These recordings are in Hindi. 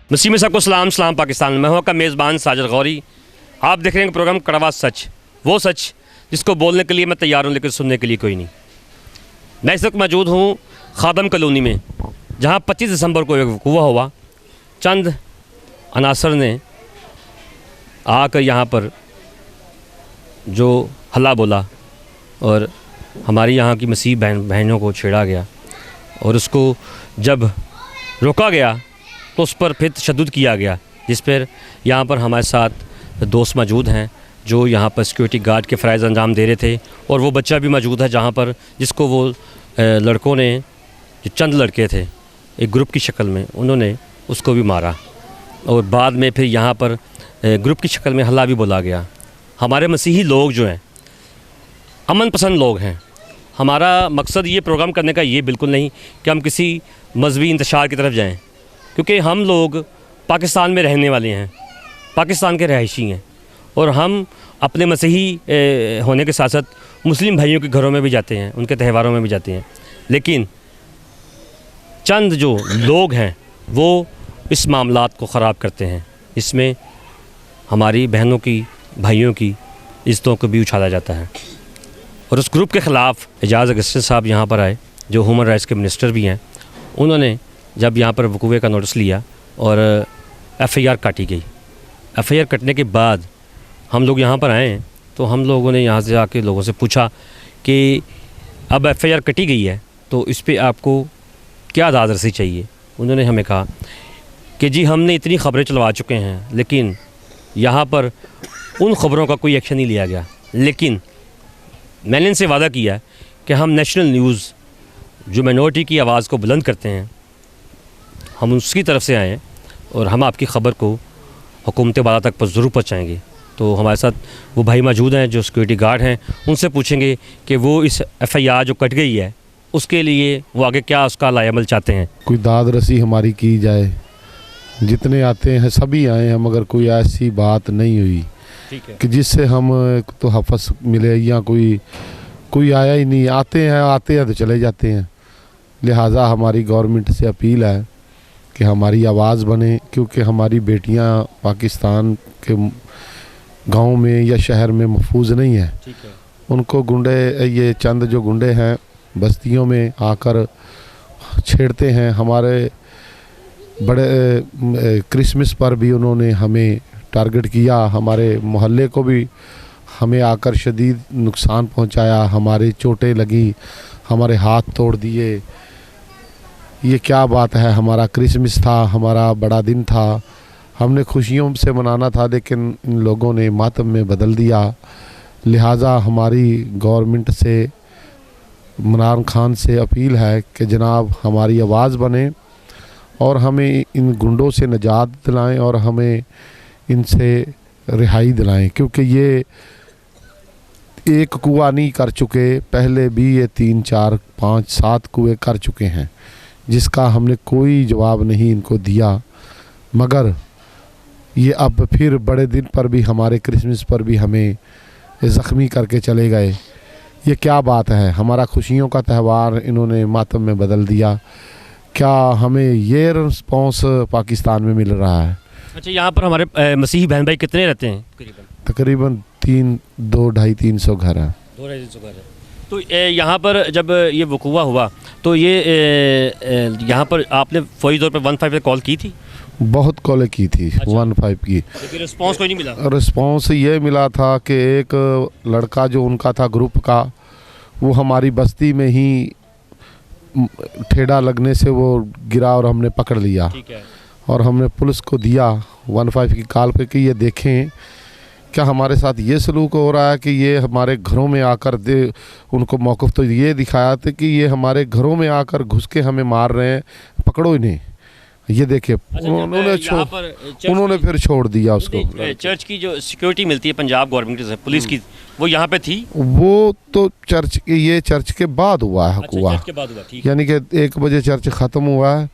मसीह में सबको सलाम पाकिस्तान। मैं हूं आपका मेज़बान साजिद गौरी। आप देख रहे हैं प्रोग्राम कड़वा सच, वो सच जिसको बोलने के लिए मैं तैयार हूं लेकिन सुनने के लिए कोई नहीं। मैं इस वक्त मौजूद हूं खादम कॉलोनी में, जहां 25 दिसंबर को एक वक़ूआ हुआ। चंद अनासर ने आकर यहाँ पर जो हल्ला बोला और हमारी यहाँ की मसीह बहनों को छेड़ा गया, और उसको जब रोका गया तो उस पर फिर तशद्दुद किया गया, जिस पर यहाँ पर हमारे साथ दोस्त मौजूद हैं जो यहाँ पर सिक्योरिटी गार्ड के फ़राइज़ अंजाम दे रहे थे, और वो बच्चा भी मौजूद है जहाँ पर जिसको वो लड़कों ने, जो चंद लड़के थे एक ग्रुप की शक्ल में, उन्होंने उसको भी मारा, और बाद में फिर यहाँ पर ग्रुप की शक्ल में हल्ला भी बोला गया। हमारे मसीही लोग जो हैं अमन पसंद लोग हैं। हमारा मकसद ये प्रोग्राम करने का ये बिल्कुल नहीं कि हम किसी मजहबी इंतशार की तरफ जाएं, क्योंकि हम लोग पाकिस्तान में रहने वाले हैं, पाकिस्तान के रहायशी हैं, और हम अपने मसीही होने के साथ साथ मुस्लिम भाइयों के घरों में भी जाते हैं, उनके त्योहारों में भी जाते हैं। लेकिन चंद जो लोग हैं वो इस मामलात को ख़राब करते हैं। इसमें हमारी बहनों की, भाइयों की इज़्ज़तों को भी उछाला जाता है, और उस ग्रुप के ख़िलाफ़ एजाज़ अगस्टिन साहब यहाँ पर आए, जो ह्यूमन राइट्स के मिनिस्टर भी हैं। उन्होंने जब यहाँ पर वक़ूए का नोटिस लिया और FIR काटी गई। FIR कटने के बाद हम लोग यहाँ पर आए, तो हम लोगों ने यहाँ से आके लोगों से पूछा कि अब FIR कटी गई है तो इस पर आपको क्या दादरसी चाहिए। उन्होंने हमें कहा कि जी हमने इतनी ख़बरें चलवा चुके हैं, लेकिन यहाँ पर उन ख़बरों का कोई एक्शन नहीं लिया गया। लेकिन मैंने इनसे वादा किया कि हम नेशनल न्यूज़ जो माइनॉरिटी की आवाज़ को बुलंद करते हैं, हम उसकी तरफ से आएँ और हम आपकी ख़बर को हुकूमत बाला तक पर ज़रूर पहुँचाएँगे। तो हमारे साथ वो भाई मौजूद हैं जो सिक्योरिटी गार्ड हैं, उनसे पूछेंगे कि वो इस FIR जो कट गई है उसके लिए वो आगे क्या उसका लाएअमल चाहते हैं। कोई दाद रसी हमारी की जाए, जितने आते हैं सभी आए हैं, मगर कोई ऐसी बात नहीं हुई कि जिससे हम तो हफ़स मिले, या कोई आया ही नहीं। आते हैं तो चले जाते हैं। लिहाजा हमारी गवर्नमेंट से अपील है कि हमारी आवाज़ बने, क्योंकि हमारी बेटियां पाकिस्तान के गांव में या शहर में महफूज नहीं है। उनको गुंडे, ये चंद जो गुंडे हैं बस्तियों में आकर छेड़ते हैं। हमारे बड़े क्रिसमस पर भी उन्होंने हमें टारगेट किया, हमारे मोहल्ले को भी हमें आकर शदीद नुकसान पहुंचाया, हमारे चोटें लगी, हमारे हाथ तोड़ दिए। ये क्या बात है? हमारा क्रिसमस था, हमारा बड़ा दिन था, हमने खुशियों से मनाना था, लेकिन इन लोगों ने मातम में बदल दिया। लिहाजा हमारी गवर्नमेंट से, इमरान खान से अपील है कि जनाब हमारी आवाज़ बने और हमें इन गुंडों से निजात दिलाएं और हमें इनसे रिहाई दिलाएं, क्योंकि ये एक कुआं नहीं कर चुके, पहले भी ये 3, 4, 5, 7 कुएँ कर चुके हैं, जिसका हमने कोई जवाब नहीं इनको दिया। मगर ये अब फिर बड़े दिन पर भी, हमारे क्रिसमस पर भी हमें ज़ख्मी करके चले गए। ये क्या बात है? हमारा खुशियों का त्यौहार इन्होंने मातम में बदल दिया। क्या हमें ये रिस्पॉन्स पाकिस्तान में मिल रहा है? अच्छा, यहाँ पर हमारे मसीही बहन भाई कितने रहते हैं? तकरीबन 200-250-300 घर हैं। 200-300 घर है। तो यहाँ पर जब ये वक़ूआ हुआ तो ये यहाँ पर आपने फौरी तौर पर 15 पे कॉल की थी? बहुत कॉलें की थी। अच्छा। 15 की, लेकिन रिस्पॉन्स कोई नहीं मिला। रिस्पॉन्स ये मिला था कि एक लड़का जो उनका था ग्रुप का, वो हमारी बस्ती में ही ठेड़ा लगने से वो गिरा और हमने पकड़ लिया। ठीक है। और हमने पुलिस को दिया 15 की कॉल पे कि ये देखें क्या हमारे साथ ये सलूक हो रहा है कि ये हमारे घरों में आकर उनको मौक़िफ़ तो ये दिखाया था कि ये हमारे घरों में आकर घुस के हमें मार रहे हैं, पकड़ो इन्हें। ये देखिए, उन्होंने फिर छोड़ दिया उसको। चर्च की जो सिक्योरिटी मिलती है पंजाब गवर्नमेंट से, पुलिस की, वो यहाँ पे थी? वो तो ये चर्च के बाद हुआ है कुआ। यानी कि 1 बजे चर्च ख़त्म हुआ है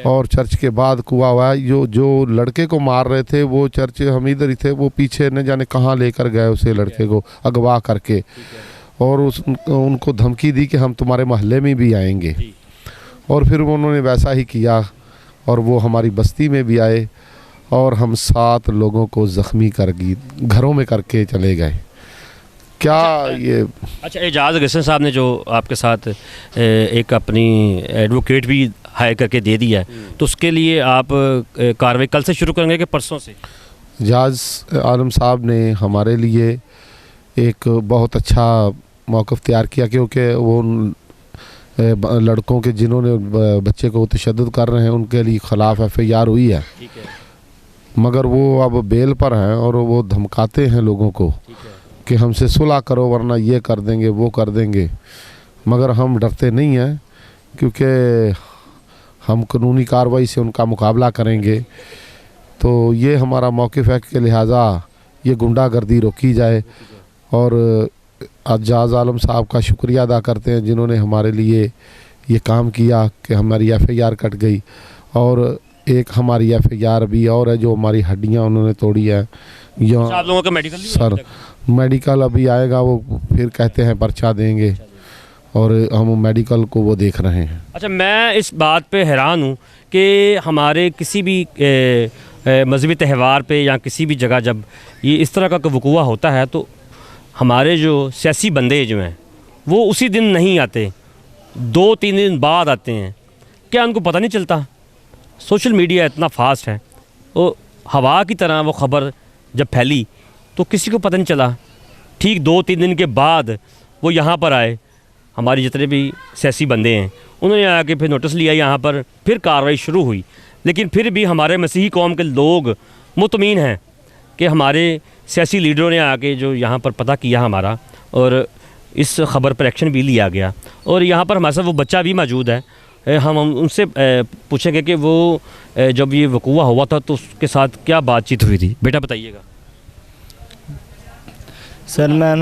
और चर्च के बाद कुआ हुआ है। जो लड़के को मार रहे थे वो चर्च, हम इधर ही थे, वो पीछे न जाने कहाँ लेकर गए उसे लड़के को अगवा करके, और उनको धमकी दी कि हम तुम्हारे मोहल्ले में भी आएंगे, और फिर उन्होंने वैसा ही किया और वो हमारी बस्ती में भी आए और हम 7 लोगों को ज़ख्मी कर घरों में करके चले गए। क्या ये अच्छा, एजाज़ गसन साहब ने जो आपके साथ एक अपनी एडवोकेट भी हायर करके दे दिया है, तो उसके लिए आप कार्रवाई कल से शुरू करेंगे कि परसों से? एजाज़ आलम साहब ने हमारे लिए एक बहुत अच्छा मौक़िफ़ तैयार किया, क्योंकि वो उन लड़कों के जिन्होंने बच्चे को तशद्दुद कर रहे हैं उनके लिए ख़िलाफ़ FIR हुई है, मगर वो अब बेल पर हैं और वो धमकाते हैं लोगों को कि हमसे सुलह करो वरना ये कर देंगे वो कर देंगे। मगर हम डरते नहीं हैं, क्योंकि हम कानूनी कार्रवाई से उनका मुकाबला करेंगे। तो ये हमारा मौक़िफ़ है कि लिहाजा ये गुंडागर्दी रोकी जाए। और एजाज़ आलम साहब का शुक्रिया अदा करते हैं जिन्होंने हमारे लिए ये काम किया कि हमारी FIR कट गई। और एक हमारी FIR भी और है जो हमारी हड्डियां उन्होंने तोड़ी है। आप लोगों का मेडिकल सर मेडिकल अभी आएगा, वो फिर कहते हैं पर्चा देंगे और हम मेडिकल को वो देख रहे हैं। अच्छा, मैं इस बात पे हैरान हूँ कि हमारे किसी भी मजहबी त्यौहार पे या किसी भी जगह जब ये इस तरह का वक़ूआ होता है तो हमारे जो सियासी बंदे जो हैं वो उसी दिन नहीं आते, 2-3 दिन बाद आते हैं। क्या उनको पता नहीं चलता? सोशल मीडिया इतना फास्ट है, वो हवा की तरह वो ख़बर जब फैली तो किसी को पता नहीं चला। ठीक 2-3 दिन के बाद वो यहाँ पर आए, हमारे जितने भी सियासी बंदे हैं उन्होंने आके फिर नोटिस लिया यहाँ पर, फिर कार्रवाई शुरू हुई। लेकिन फिर भी हमारे मसीही कौम के लोग मुतमीन हैं कि हमारे सियासी लीडरों ने आके जो यहाँ पर पता किया हमारा, और इस ख़बर पर एक्शन भी लिया गया। और यहाँ पर हमारे साथ वो बच्चा भी मौजूद है, हम उनसे पूछेंगे कि वो जब ये वक़ूआ हुआ था तो उसके साथ क्या बातचीत हुई थी। बेटा बताइएगा। सर मैं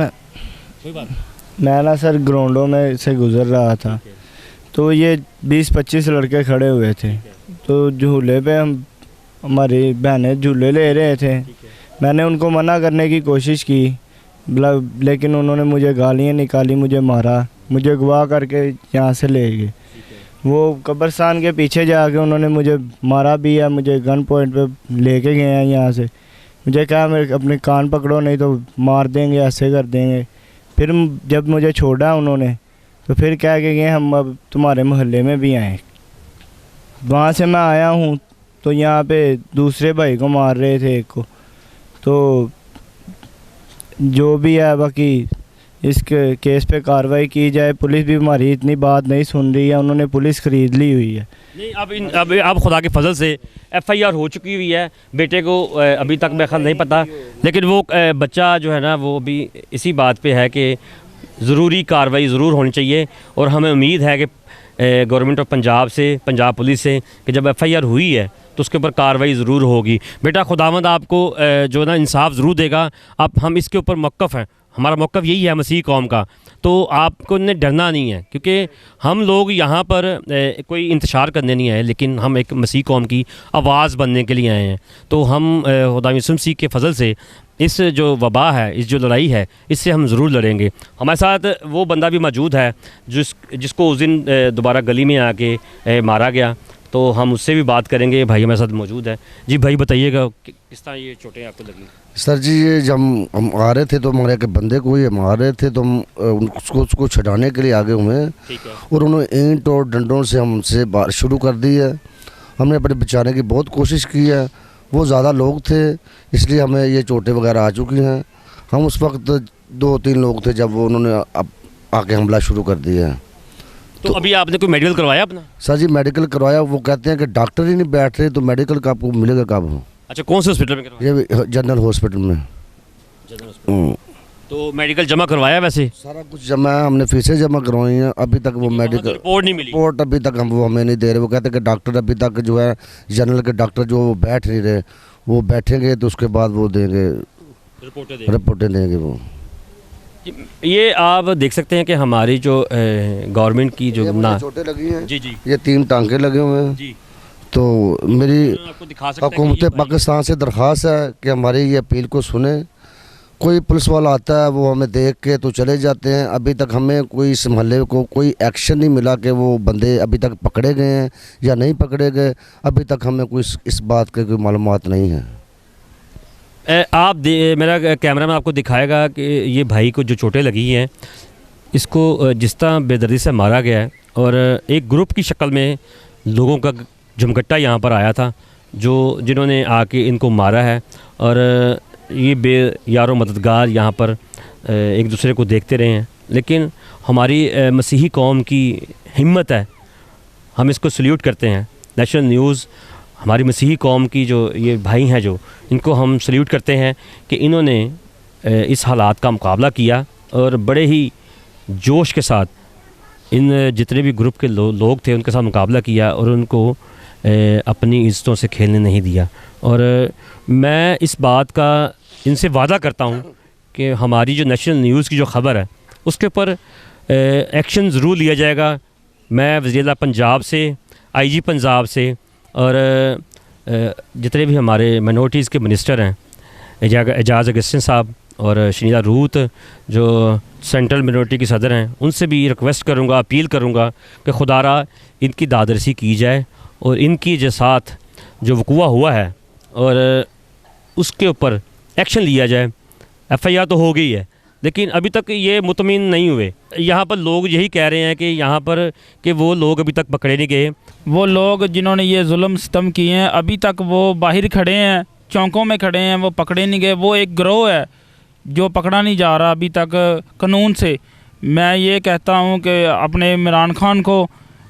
ना सर ग्राउंडों में से गुज़र रहा था, तो ये 20-25 लड़के खड़े हुए थे। तो झूले पे हमारी बहनें झूले ले रहे थे। मैंने उनको मना करने की कोशिश की, लेकिन उन्होंने मुझे गालियाँ निकाली, मुझे मारा, मुझे अगवा करके यहाँ से ले गए। वो कब्रिस्तान के पीछे जाके उन्होंने मुझे मारा भी है, मुझे गन पॉइंट पे लेके गए हैं यहाँ से। मुझे कहा मेरे अपने कान पकड़ो नहीं तो मार देंगे, ऐसे कर देंगे। फिर जब मुझे छोड़ा उन्होंने तो फिर कह के गए हम अब तुम्हारे मोहल्ले में भी आए। वहाँ से मैं आया हूँ तो यहाँ पे दूसरे भाई को मार रहे थे, एक को। तो जो भी है बाकी इस केस पे कार्रवाई की जाए। पुलिस भी हमारी इतनी बात नहीं सुन रही है, उन्होंने पुलिस ख़रीद ली हुई है। नहीं, अब खुदा के फजल से FIR हो चुकी हुई है। बेटे को अभी तक मेरा ख्याल नहीं पता, लेकिन वो बच्चा जो है ना वो भी इसी बात पे है कि ज़रूरी कार्रवाई ज़रूर होनी चाहिए। और हमें उम्मीद है कि गवर्नमेंट ऑफ पंजाब से, पंजाब पुलिस से, कि जब FIR हुई है तो उसके ऊपर कार्रवाई ज़रूर होगी। बेटा खुदावंद आपको जो ना इंसाफ ज़रूर देगा। अब हम इसके ऊपर मौक़िफ़ हैं, हमारा मौक़िफ़ यही है मसीह कौम का। तो आपको ने डरना नहीं है, क्योंकि हम लोग यहाँ पर कोई इंतशार करने नहीं आए, लेकिन हम एक मसीह कौम की आवाज़ बनने के लिए आए हैं। तो हम खुदा यीशु मसीह के फजल से इस जो वबा है, इस जो लड़ाई है, इससे हम ज़रूर लड़ेंगे। हमारे साथ वो बंदा भी मौजूद है जिसको उस दिन दोबारा गली में आके मारा गया, तो हम उससे भी बात करेंगे। भाई हमारे साथ मौजूद है। जी भाई बताइएगा किस तरह ये चोटें आपको लगी? सर जी, ये जब हम आ रहे थे तो हमारे एक बंदे को ये मार रहे थे, तो हम उसको छुड़ाने के लिए आगे हुए और उन्होंने ईंट और डंडों से हमसे बात शुरू कर दी है। हमने अपने बचाने की बहुत कोशिश की है। वो ज़्यादा लोग थे इसलिए हमें ये चोटें वगैरह आ चुकी हैं। हम उस वक्त 2-3 लोग थे जब वो उन्होंने आके हमला शुरू कर दिया है। तो अभी आपने कोई मेडिकल करवाया अपना? सर जी मेडिकल करवाया, वो कहते हैं कि डॉक्टर ही नहीं बैठ रहे, तो मेडिकल का आपको मिलेगा कब? अच्छा, कौन से हॉस्पिटल में करवाया? ये जनरल हॉस्पिटल में। General hospital. तो मेडिकल जमा करवाया? वैसे सारा कुछ जमा है, हमने फीसें जमा करवाई हैं। अभी तक वो मेडिकल रिपोर्ट नहीं मिली। रिपोर्ट अभी तक वो हमें नहीं दे रहे। वो कहते हैं कि डॉक्टर अभी तक जो है जनरल के डॉक्टर जो बैठ नहीं रहे, वो बैठेंगे तो उसके बाद वो देंगे, रिपोर्टें देंगे वो। ये आप देख सकते हैं कि हमारी जो गवर्नमेंट की जो ना चोटें लगी हैं जी जी, ये 3 टांके लगे हुए हैं जी। तो मेरी हुकूमत पाकिस्तान से दरख्वास्त है कि हमारी ये अपील को सुने कोई पुलिस वाला आता है वो हमें देख के तो चले जाते हैं। अभी तक हमें कोई इस मोहल्ले को कोई एक्शन नहीं मिला कि वो बंदे अभी तक पकड़े गए हैं या नहीं पकड़े गए। अभी तक हमें कोई इस बात की कोई मालूमात नहीं है। मेरा कैमरा में आपको दिखाएगा कि ये भाई को जो चोटें लगी हैं, इसको जिस तरह बेदर्दी से मारा गया है, और एक ग्रुप की शक्ल में लोगों का जमघट्टा यहाँ पर आया था जिन्होंने आके इनको मारा है। और ये यारों मददगार यहाँ पर एक दूसरे को देखते रहे हैं। लेकिन हमारी मसीही कौम की हिम्मत है, हम इसको सल्यूट करते हैं। नेशनल न्यूज़ हमारी मसीही कौम की जो ये भाई हैं, जो इनको हम सल्यूट करते हैं कि इन्होंने इस हालात का मुकाबला किया और बड़े ही जोश के साथ इन जितने भी ग्रुप के लोग थे उनके साथ मुकाबला किया और उनको अपनी इज़्ज़तों से खेलने नहीं दिया। और मैं इस बात का इनसे वादा करता हूँ कि हमारी जो नेशनल न्यूज़ की जो ख़बर है उसके ऊपर एक्शन ज़रूर लिया जाएगा। मैं वज़ीर पंजाब से, IG पंजाब से और जितने भी हमारे माइनॉरिटीज़ के मिनिस्टर हैं, एजाज़ अगस्टिन साहब और शनीदा रूत जो सेंट्रल मिनॉरिटी की सदर हैं, उनसे भी रिक्वेस्ट करूँगा, अपील करूँगा कि खुदारा इनकी दादरसी की जाए और इनकी जो साथ जो वक़ुआ हुआ है और उसके ऊपर एक्शन लिया जाए। FIR तो हो गई है लेकिन अभी तक ये मुतमिन नहीं हुए। यहाँ पर लोग यही कह रहे हैं कि यहाँ पर कि वो लोग अभी तक पकड़े नहीं गए। वो लोग जिन्होंने ये जुल्म सितम किए हैं अभी तक वो बाहर खड़े हैं, चौकों में खड़े हैं, वो पकड़े नहीं गए। वो एक गिरोह है जो पकड़ा नहीं जा रहा अभी तक कानून से। मैं ये कहता हूँ कि अपने इमरान खान को,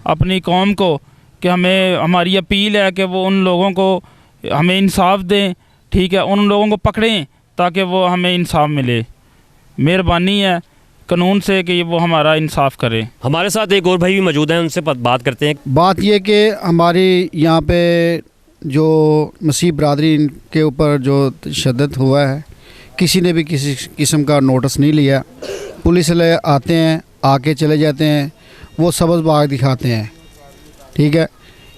अपनी कौम को, कि हमें, हमारी अपील है कि वो उन लोगों को हमें इंसाफ दें, ठीक है, उन लोगों को पकड़ें ताकि वो हमें इंसाफ मिले। मेहरबानी है कानून से कि वो हमारा इंसाफ करे। हमारे साथ एक और भाई भी मौजूद हैं, उनसे बात करते हैं। बात ये कि हमारी यहाँ पे जो मसीह बरादरी के ऊपर जो तशद्दुद हुआ है, किसी ने भी किसी किस्म का नोटिस नहीं लिया। पुलिस वाले आते हैं, आके चले जाते हैं, वो सबज बाग दिखाते हैं, ठीक है।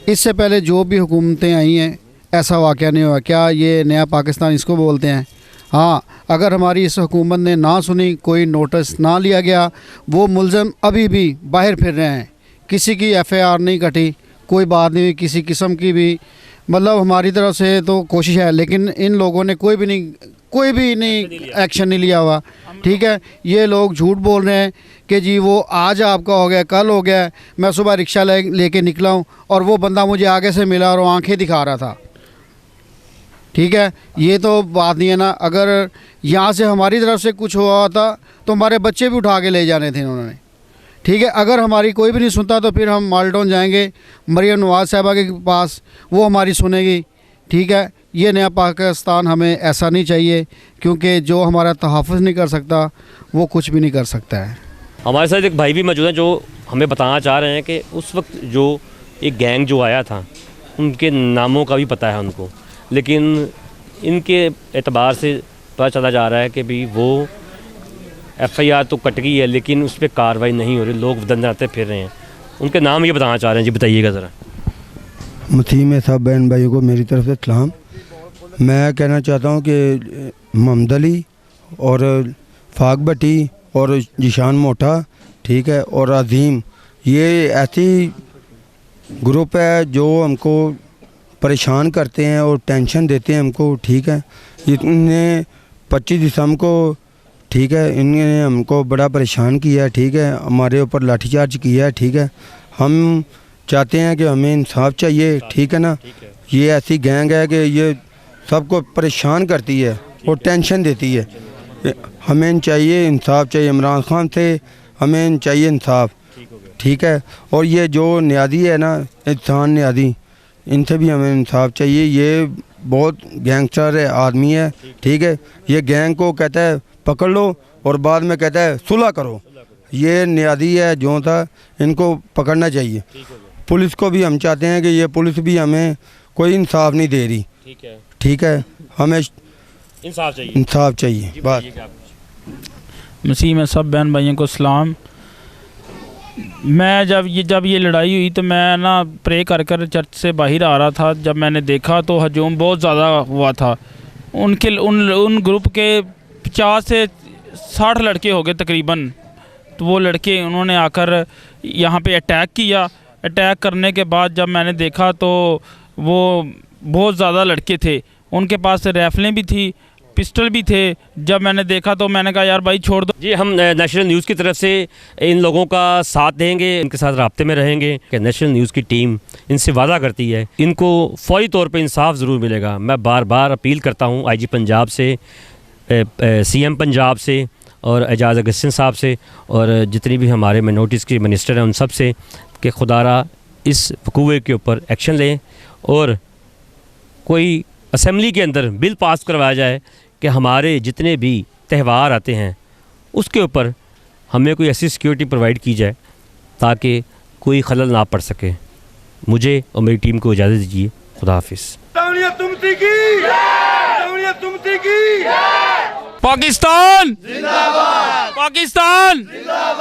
इससे पहले जो भी हुकूमतें आई हैं ऐसा वाक़या नहीं हुआ। क्या ये नया पाकिस्तान इसको बोलते हैं? हाँ, अगर हमारी इस हुकूमत ने ना सुनी, कोई नोटिस ना लिया गया, वो मुलज़म अभी भी बाहर फिर रहे हैं, किसी की FIR नहीं कटी, कोई बात नहीं हुई किसी किस्म की भी। मतलब हमारी तरफ से तो कोशिश है लेकिन इन लोगों ने कोई भी नहीं एक्शन नहीं लिया हुआ, ठीक है। ये लोग झूठ बोल रहे हैं कि जी वो आज आपका हो गया, कल हो गया। मैं सुबह रिक्शा लेके निकला हूँ और वो बंदा मुझे आगे से मिला और वो आंखें दिखा रहा था, ठीक है। ये तो बात नहीं है ना। अगर यहाँ से हमारी तरफ से कुछ हुआ होता तो हमारे बच्चे भी उठा के ले जाने थे उन्होंने, ठीक है। अगर हमारी कोई भी नहीं सुनता तो फिर हम माल्टोन जाएंगे मरियम नवाज़ साहबा के पास, वो हमारी सुनेगी, ठीक है। ये नया पाकिस्तान हमें ऐसा नहीं चाहिए, क्योंकि जो हमारा तहफ़्फ़ुज़ नहीं कर सकता वो कुछ भी नहीं कर सकता है। हमारे साथ एक भाई भी मौजूद हैं जो हमें बताना चाह रहे हैं कि उस वक्त जो एक गैंग जो आया था उनके नामों का भी पता है उनको, लेकिन इनके एतबार से पता चला जा रहा है कि भी वो FIR तो कट गई है लेकिन उस पर कार्रवाई नहीं हो रही, लोग दंडाते फिर रहे हैं। उनके नाम ये बताना चाह रहे हैं, जी बताइएगा ज़रा। मसीह में सब बहन भाइयों को मेरी तरफ से सलाम। मैं कहना चाहता हूँ कि मोहम्मद अली और फाक भट्टी और जिशान मोटा, ठीक है, और अजीम, ये ऐसी ग्रुप है जो हमको परेशान करते हैं और टेंशन देते हैं हमको, ठीक है। इन्हें 25 दिसंबर को, ठीक है, इन्होंने हमको बड़ा परेशान किया है, ठीक है, हमारे ऊपर लाठीचार्ज किया है, ठीक है। हम चाहते हैं कि हमें इंसाफ चाहिए, ठीक है ना। ये ऐसी गैंग है कि ये सबको परेशान करती है और टेंशन देती है। हमें चाहिए इंसाफ, चाहिए इमरान खान से हमें चाहिए इंसाफ, ठीक है। और ये जो न्यादी है ना, इंसान न्यादी, इनसे भी हमें इंसाफ चाहिए। ये बहुत गैंगस्टर है आदमी है, ठीक है। ये गैंग को कहता है पकड़ लो और बाद में कहता है सुलह करो। ये न्यादी है जो था, इनको पकड़ना चाहिए। पुलिस को भी हम चाहते हैं कि ये पुलिस भी हमें कोई इंसाफ नहीं दे रही, ठीक है। हमें इंसाफ चाहिए। बात मसीह में सब बहन भाइयों को सलाम। मैं जब ये लड़ाई हुई तो मैं ना प्रे कर चर्च से बाहर आ रहा था। जब मैंने देखा तो हजूम बहुत ज़्यादा हुआ था। उन ग्रुप के 50 से 60 लड़के हो गए तकरीबन। तो वो लड़के उन्होंने आकर यहाँ पे अटैक किया। अटैक करने के बाद जब मैंने देखा तो वो बहुत ज़्यादा लड़के थे, उनके पास राइफलें भी थी, पिस्टल भी थे। जब मैंने देखा तो मैंने कहा यार भाई छोड़ दो। जी, हम नेशनल न्यूज़ की तरफ से इन लोगों का साथ देंगे, इनके साथ राब्ते में रहेंगे कि नेशनल न्यूज़ की टीम इनसे वादा करती है इनको फौरी तौर पे इंसाफ ज़रूर मिलेगा। मैं बार बार अपील करता हूँ आईजी पंजाब से, सीएम पंजाब से और एजाज़ अगस्तिन साहब से और जितनी भी हमारे मिनोरिटीज़ के मिनिस्टर हैं उन सब से कि खुदारा इस वकूए के ऊपर एक्शन लें और कोई असेंबली के अंदर बिल पास करवाया जाए कि हमारे जितने भी त्यौहार आते हैं उसके ऊपर हमें कोई ऐसी सिक्योरिटी प्रोवाइड की जाए ताकि कोई खलल ना पड़ सके। मुझे और मेरी टीम को इजाज़त दीजिए। खुदा हाफिज़। पाकिस्तान जिंदाबाद, पाकिस्तान जिंदाबाद।